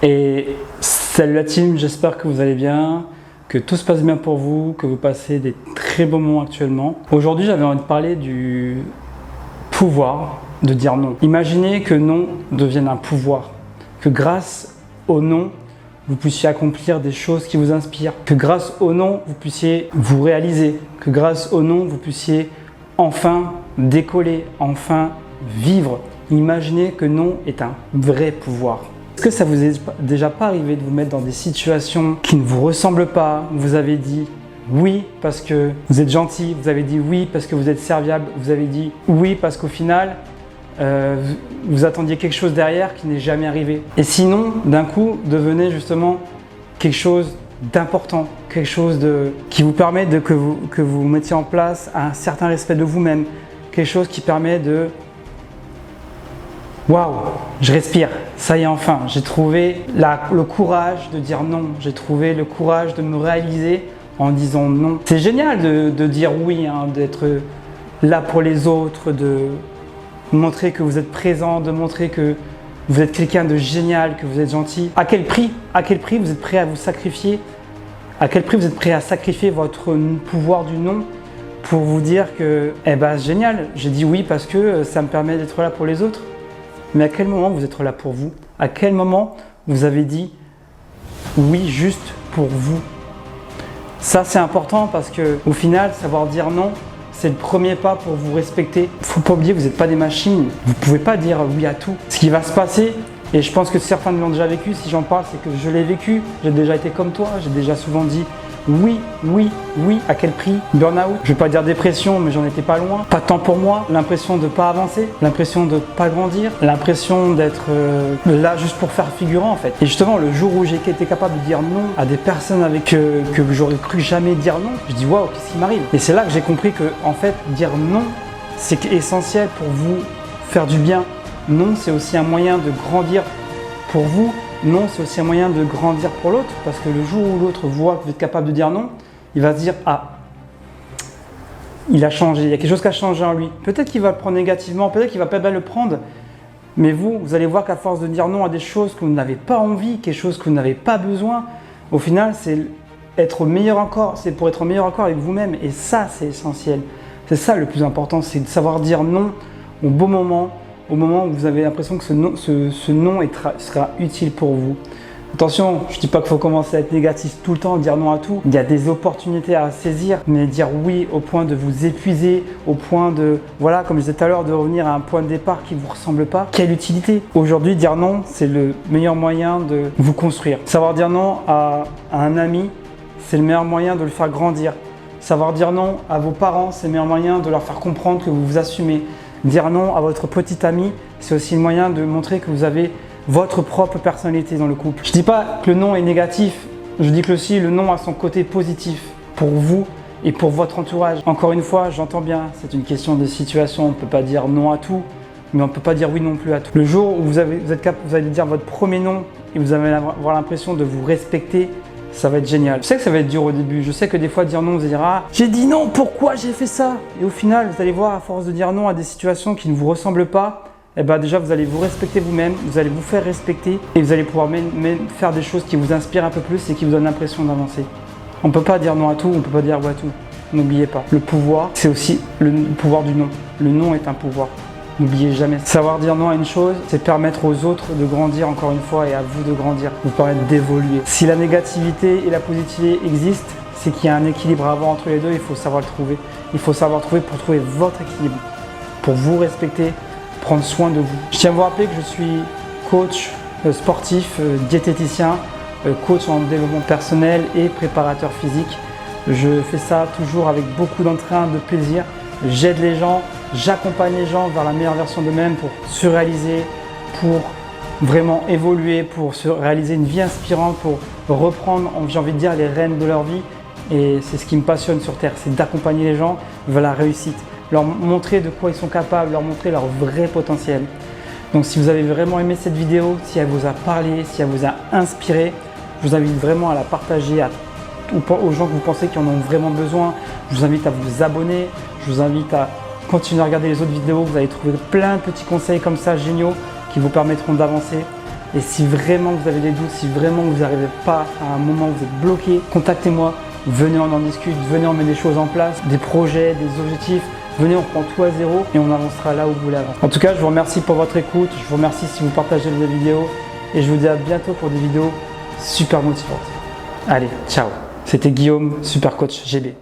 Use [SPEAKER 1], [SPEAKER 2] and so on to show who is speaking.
[SPEAKER 1] Et salut la team, j'espère que vous allez bien, que tout se passe bien pour vous, que vous passez des très bons moments actuellement. Aujourd'hui, j'avais envie de parler du pouvoir de dire non. Imaginez que non devienne un pouvoir, que grâce au non, vous puissiez accomplir des choses qui vous inspirent, que grâce au non, vous puissiez vous réaliser, que grâce au non, vous puissiez enfin décoller, enfin vivre. Imaginez que non est un vrai pouvoir. Est-ce que ça vous est déjà pas arrivé de vous mettre dans des situations qui ne vous ressemblent pas? Vous avez dit oui parce que vous êtes gentil, vous avez dit oui parce que vous êtes serviable, vous avez dit oui parce qu'au final, vous attendiez quelque chose derrière qui n'est jamais arrivé. Et sinon, d'un coup, devenez justement quelque chose d'important, quelque chose qui vous permet que vous mettiez en place un certain respect de vous-même, quelque chose qui permet de waouh, je respire, ça y est enfin, j'ai trouvé le courage de dire non, j'ai trouvé le courage de me réaliser en disant non. C'est génial de dire oui, hein, d'être là pour les autres, de montrer que vous êtes présent, de montrer que vous êtes quelqu'un de génial, que vous êtes gentil. À quel prix vous êtes prêt à vous sacrifier? À quel prix vous êtes prêt à sacrifier votre pouvoir du non pour vous dire que eh ben, c'est génial, j'ai dit oui parce que ça me permet d'être là pour les autres? Mais à quel moment vous êtes là pour vous? À quel moment vous avez dit oui juste pour vous? Ça c'est important parce que au final, savoir dire non, c'est le premier pas pour vous respecter. Il ne faut pas oublier que vous n'êtes pas des machines. Vous ne pouvez pas dire oui à tout. Ce qui va se passer, et je pense que certains l'ont déjà vécu, si j'en parle, c'est que je l'ai vécu. J'ai déjà été comme toi, j'ai déjà souvent dit oui, oui, oui. À quel prix? Burn-out. Je ne vais pas dire dépression, mais j'en étais pas loin. Pas de temps pour moi. L'impression de ne pas avancer. L'impression de ne pas grandir. L'impression d'être là juste pour faire figurant en fait. Et justement, le jour où j'ai été capable de dire non à des personnes avec que j'aurais cru jamais dire non, je dis waouh, qu'est-ce qui m'arrive? Et c'est là que j'ai compris que en fait, dire non, c'est essentiel pour vous faire du bien. Non, c'est aussi un moyen de grandir pour vous. Non, c'est aussi un moyen de grandir pour l'autre, parce que le jour où l'autre voit que vous êtes capable de dire non, il va se dire « Ah, il a changé, il y a quelque chose qui a changé en lui. » Peut-être qu'il va le prendre négativement, peut-être qu'il ne va pas bien le prendre, mais vous allez voir qu'à force de dire non à des choses que vous n'avez pas envie, quelque chose que vous n'avez pas besoin, au final, c'est être meilleur encore, c'est pour être meilleur encore avec vous-même, et ça, c'est essentiel. C'est ça le plus important, c'est de savoir dire non au bon moment, au moment où vous avez l'impression que ce non sera utile pour vous. Attention, je ne dis pas qu'il faut commencer à être négatif tout le temps, dire non à tout. Il y a des opportunités à saisir, mais dire oui au point de vous épuiser, au point de, voilà, comme je disais tout à l'heure, de revenir à un point de départ qui ne vous ressemble pas. Quelle utilité? Aujourd'hui, dire non, c'est le meilleur moyen de vous construire. Savoir dire non à un ami, c'est le meilleur moyen de le faire grandir. Savoir dire non à vos parents, c'est le meilleur moyen de leur faire comprendre que vous vous assumez. Dire non à votre petit ami, c'est aussi le moyen de montrer que vous avez votre propre personnalité dans le couple. Je ne dis pas que le non est négatif, je dis que aussi le non a son côté positif pour vous et pour votre entourage. Encore une fois, j'entends bien, c'est une question de situation, on ne peut pas dire non à tout, mais on ne peut pas dire oui non plus à tout. Le jour où vous allez dire votre premier non et vous allez avoir l'impression de vous respecter, ça va être génial. Je sais que ça va être dur au début, je sais que des fois dire non, vous allez dire « Ah, j'ai dit non, pourquoi j'ai fait ça ?» Et au final, vous allez voir, à force de dire non à des situations qui ne vous ressemblent pas, eh ben déjà vous allez vous respecter vous-même, vous allez vous faire respecter et vous allez pouvoir même faire des choses qui vous inspirent un peu plus et qui vous donnent l'impression d'avancer. On ne peut pas dire non à tout, on ne peut pas dire oui à tout. N'oubliez pas, le pouvoir, c'est aussi le pouvoir du non. Le non est un pouvoir. N'oubliez jamais. Savoir dire non à une chose, c'est permettre aux autres de grandir encore une fois et à vous de grandir, vous permettre d'évoluer. Si la négativité et la positivité existent, c'est qu'il y a un équilibre à avoir entre les deux, il faut savoir le trouver. Il faut savoir trouver pour trouver votre équilibre, pour vous respecter, prendre soin de vous. Je tiens à vous rappeler que je suis coach sportif, diététicien, coach en développement personnel et préparateur physique. Je fais ça toujours avec beaucoup d'entrain, de plaisir. J'aide les gens, j'accompagne les gens vers la meilleure version d'eux-mêmes pour se réaliser, pour vraiment évoluer, pour se réaliser une vie inspirante, pour reprendre, j'ai envie de dire, les rênes de leur vie. Et c'est ce qui me passionne sur Terre, c'est d'accompagner les gens vers la réussite, leur montrer de quoi ils sont capables, leur montrer leur vrai potentiel. Donc si vous avez vraiment aimé cette vidéo, si elle vous a parlé, si elle vous a inspiré, je vous invite vraiment à la partager aux gens que vous pensez qui en ont vraiment besoin. Je vous invite à vous abonner, je vous invite à continuer à regarder les autres vidéos. Vous allez trouver plein de petits conseils comme ça géniaux qui vous permettront d'avancer. Et si vraiment vous avez des doutes, si vraiment vous n'arrivez pas à un moment où vous êtes bloqué, contactez-moi, venez on en discute, venez on met des choses en place, des projets, des objectifs. Venez, on prend tout à zéro et on avancera là où vous voulez avancer. En tout cas, je vous remercie pour votre écoute. Je vous remercie si vous partagez les vidéos. Et je vous dis à bientôt pour des vidéos super motivantes. Allez, ciao. C'était Guillaume, Super Coach GB.